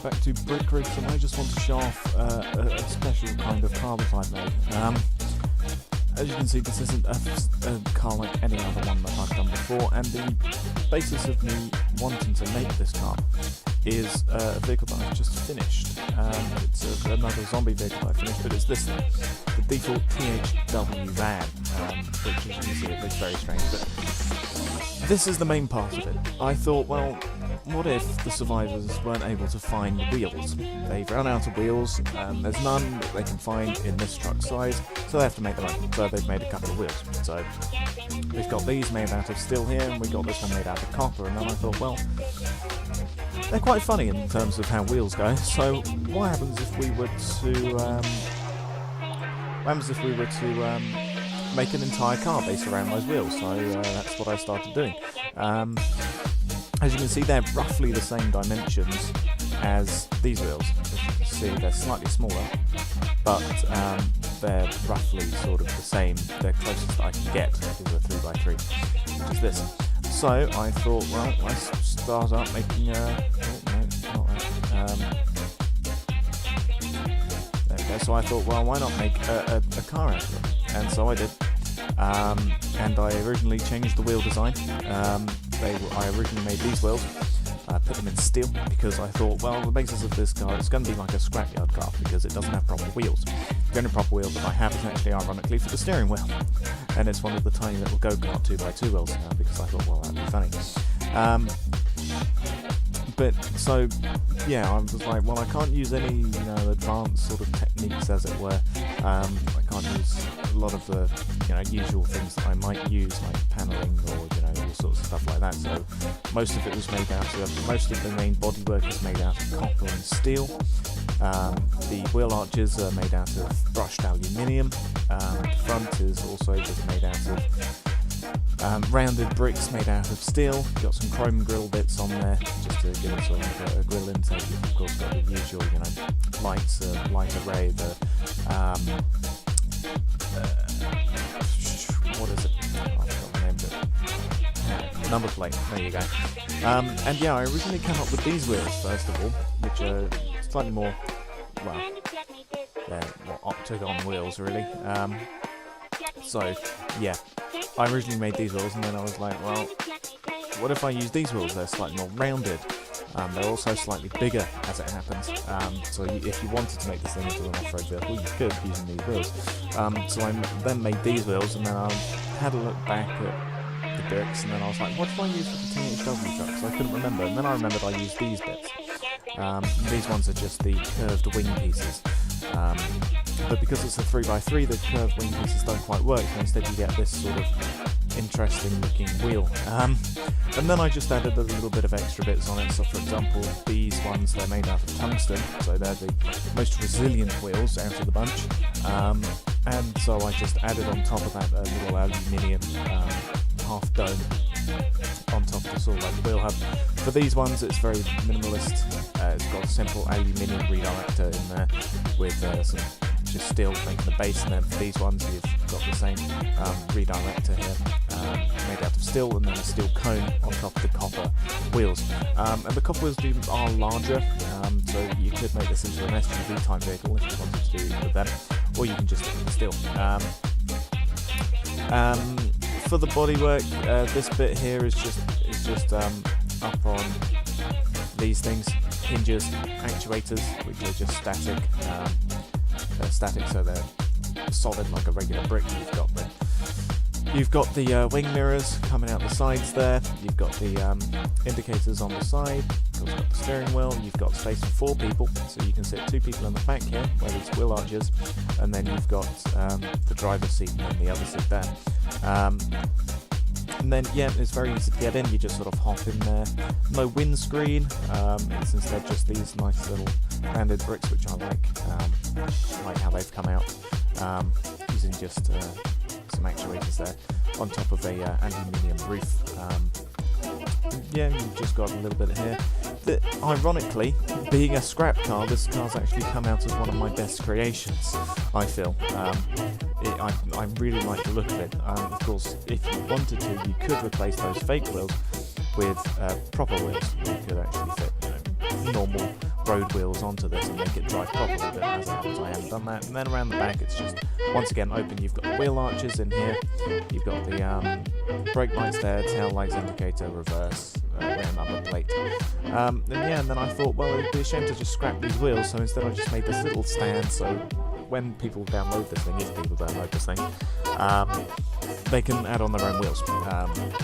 back to Brick Rigs, and I just want to show off a special kind of car that I've made. As you can see, this isn't a car like any other one that I've done before, and the basis of me wanting to make this car is a vehicle that I've just finished. It's another zombie vehicle I finished, but it's this thing, the default THW van, which as you can see it looks very strange, but this is the main part of it. I thought, well, what if the survivors weren't able to find wheels? They've run out of wheels, there's none that they can find in this truck size, so they have to make their own. So they've made a couple of wheels. So we've got these made out of steel here, and we've got this one made out of copper, and then I thought, well, they're quite funny in terms of how wheels go, so what happens if we were to make an entire car based around those wheels? So that's what I started doing. As you can see, they're roughly the same dimensions as these wheels. As you can see, they're slightly smaller, but they're roughly sort of the same. They're closest that I can get to the 3x3, which is this. So I thought, well, let's start up making oh no, not that. There we go. So I thought, well, why not make a car out of them? And so I did. And I originally changed the wheel design. I originally made these wheels. I put them in steel because I thought, well, the basis of this car is going to be like a scrapyard car because it doesn't have proper wheels. The only proper wheel that I have is actually, ironically, for the steering wheel. And it's one of the tiny little go-kart 2x2 wheels because I thought, well, that'd be funny. But so, yeah, I was like, well, I can't use any, advanced sort of techniques, as it were. I can't use a lot of the, usual things that I might use, like paneling or, all sorts of stuff like that. So most of it was made out of, most of the main bodywork is made out of copper and steel. The wheel arches are made out of brushed aluminium. The front is also just made out of rounded bricks made out of steel. Got some chrome grill bits on there just to give it sort of a grill intake. You've of course got the usual, lights, light array, the what is it? I forgot the name of it. Number plate. There you go. And yeah, I originally came up with these wheels first of all, which are slightly more, well, they're octagon wheels really. So yeah. I originally made these wheels, and then I was like, well, what if I use these wheels? They're slightly more rounded. They're also slightly bigger, as it happens. So if you wanted to make this thing into an off-road vehicle, you could using these wheels. So I then made these wheels, and then I had a look back at the bricks, and then I was like, what did I use for the THW truck? So I couldn't remember, and then I remembered I used these bits. These ones are just the curved wing pieces. But because it's a 3x3, the curved wing pieces don't quite work, so instead you get this sort of interesting looking wheel. And then I just added a little bit of extra bits on it. So for example, these ones, they're made out of tungsten, so they're the most resilient wheels out of the bunch. And so I just added on top of that a little aluminium half dome on top of the sort of like wheel hub. For these ones, it's very minimalist. It's got a simple aluminium redirector in there with some just steel making the base, and then for these ones you've got the same redirector here, made out of steel, and then a steel cone on top of the copper wheels. And the copper wheels are larger, so you could make this into an SUV type vehicle if you wanted to do it with them, or you can just stick with the steel. For the bodywork, this bit here is just up on these things, hinges, actuators, which are just static. They're static, so they're solid like a regular brick. You've got the wing mirrors coming out the sides there. You've got the indicators on the side. You've got the steering wheel. You've got space for 4 people, so you can sit 2 people in the back here, where these wheel arches, and then you've got the driver's seat and then the other seat there. And then, yeah, it's very easy to get in. You just sort of hop in there. No windscreen. It's instead just these nice little rounded bricks, which I like how they've come out, using just some actuators there on top of a aluminium roof. Yeah, you've just got a little bit here. Ironically, being a scrap car, this car's actually come out as one of my best creations, I feel. I really like the look of it. Of course, if you wanted to, you could replace those fake wheels with proper wheels. You could actually fit normal road wheels onto this and make it drive properly, but as it happens I haven't done that. And then around the back it's just, once again, open. You've got the wheel arches in here, you've got the brake lights there, tail lights, indicator, reverse, rear number plate. And then I thought, well, it would be a shame to just scrap these wheels, so instead I just made this little stand, so when people download this thing, if people download this thing, they can add on their own wheels,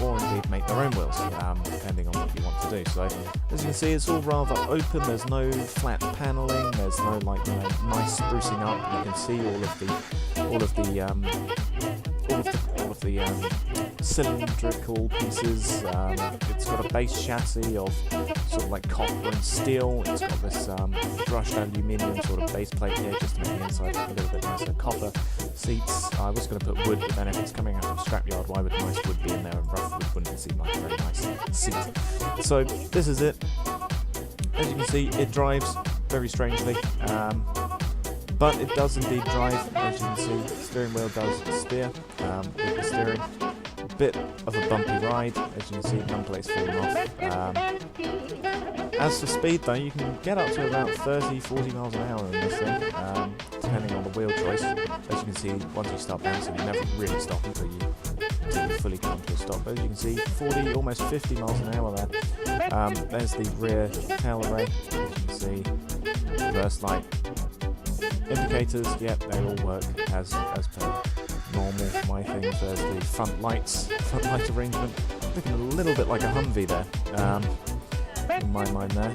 or indeed make their own wheels, depending on what you want to do. So, as you can see, it's all rather open. There's no flat paneling. There's no nice sprucing up. You can see all of the cylindrical pieces. It's got a base chassis of sort of like copper and steel. It's got this brushed aluminium sort of base plate here, just to make the inside a little bit nicer. Copper seats. I was going to put wood, but then if it's coming out of a scrapyard, why would nice wood be in there, and rough wood wouldn't seem like a very nice seat. So this is it. As you can see, it drives very strangely, but it does indeed drive. As you can see, the steering wheel does steer with the steering. A bit of a bumpy ride, as you can see, number plate's falling off. As for speed though, you can get up to about 30-40 miles an hour in this thing, depending on the wheel choice. As you can see, once you start bouncing, you never really stop until you fully come to a stop. But as you can see, 40, almost 50 miles an hour there. There's the rear tail array, as you can see, reverse light, indicators, yep, they all work as per normal for my things. There's the front light arrangement, looking a little bit like a Humvee there. In my mind there.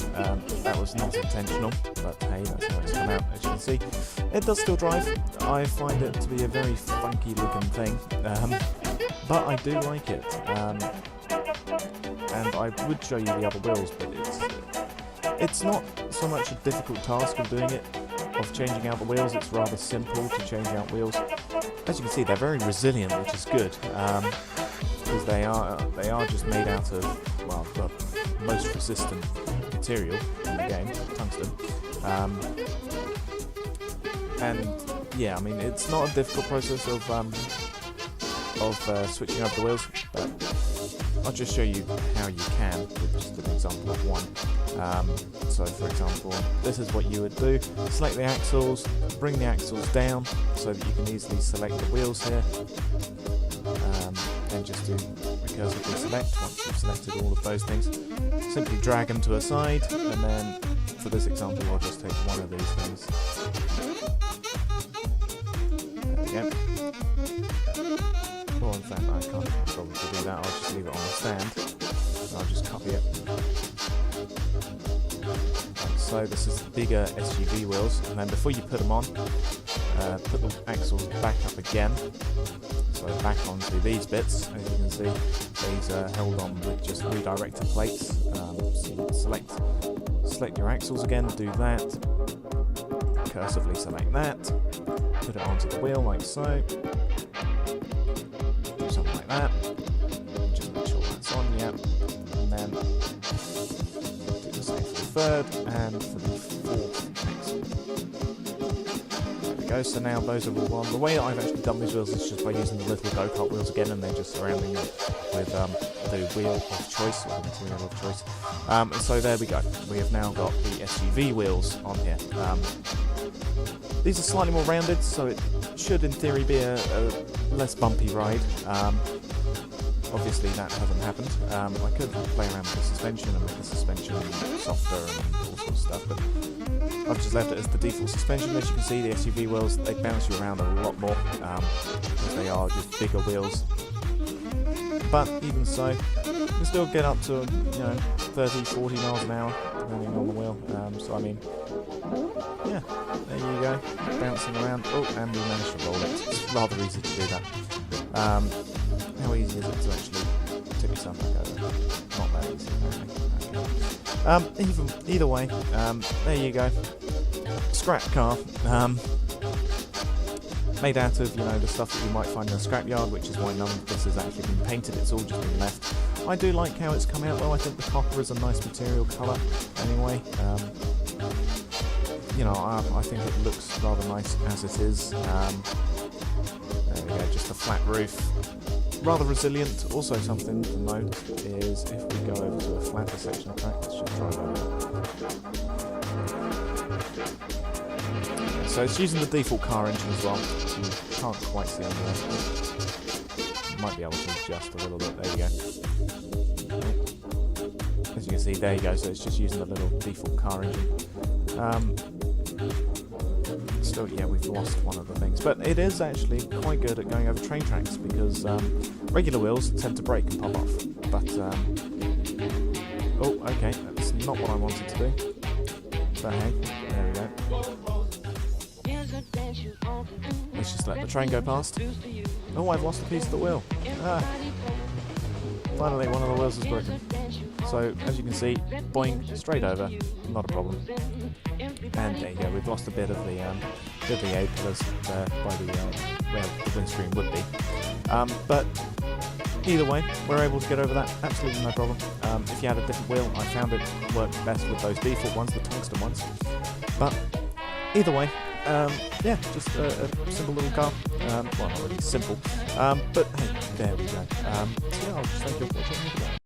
That was not intentional, but hey, that's how it's come out. As you can see, it does still drive. I find it to be a very funky looking thing, but I do like it. And I would show you the other wheels, but it's not so much a difficult task of doing it, of changing out the wheels. It's rather simple to change out wheels. As you can see, they're very resilient, which is good, because they are just made out of, well, the most resistant material in the game, tungsten. And yeah, I mean, it's not a difficult process of switching over the wheels, but I'll just show you how you can with just an example of one. So for example, this is what you would do. Select the axles, bring the axles down so that you can easily select the wheels here. Then just do recursively select once you've selected all of those things. Simply drag them to a side, and then for this example I'll just take one of these things. There we go. Or in fact I can't probably do that, I'll just leave it on the stand and I'll just copy it. Like so, this is the bigger SUV wheels, and then before you put them on, put the axles back up again. So back onto these bits, as you can see, these are held on with just redirected plates. So you select your axles again, do that, cursively select that, put it onto the wheel like so, do something like that, just make sure that's on, yep, and then do the same for the third and for the fourth axle. So now those are all on. The way that I've actually done these wheels is just by using the little go-kart wheels again, and they're just surrounding it with the wheel of choice, or the material of choice. And so there we go. We have now got the SUV wheels on here. These are slightly more rounded, so it should in theory be a less bumpy ride. Obviously that hasn't happened. I could play around with the suspension and make the suspension softer and all sorts of stuff, but I've just left it as the default suspension. As you can see, the SUV wheels, they bounce you around a lot more, because they are just bigger wheels. But even so, you can still get up to 30-40 miles an hour depending on the wheel. So I mean, yeah, there you go, bouncing around. Oh, and we managed to roll it. It's rather easy to do that. How easy is it to actually tip yourself back over? Not that easy, apparently. Okay. Either way, there you go. Scrap car. Made out of, the stuff that you might find in a scrapyard, which is why none of this has actually been painted. It's all just been left. I do like how it's come out though. I think the copper is a nice material colour anyway. I think it looks rather nice as it is. There we go, just a flat roof. Rather resilient. Also something to note is if we go over to a flatter section of track, let's just drive over. So it's using the default car engine as well. You can't quite see on there. You might be able to adjust a little bit. There you go. As you can see, there you go. So it's just using the little default car engine. Still, yeah, we've lost one of the things, but it is actually quite good at going over train tracks because regular wheels tend to break and pop off. But oh, okay, that's not what I wanted to do. But hey, there we go. Let's just let the train go past. Oh, I've lost a piece of the wheel. Ah. Finally, one of the wheels is broken. So, as you can see, boing, straight over, not a problem. And there you go, we've lost a bit of the A-pillars there by where the windscreen would be. But either way, we're able to get over that, absolutely no problem. If you had a different wheel, I found it worked best with those default ones, the tungsten ones. But either way, yeah, just a simple little car. Well, not really simple, but hey, there we go. So yeah, I'll just thank you for watching.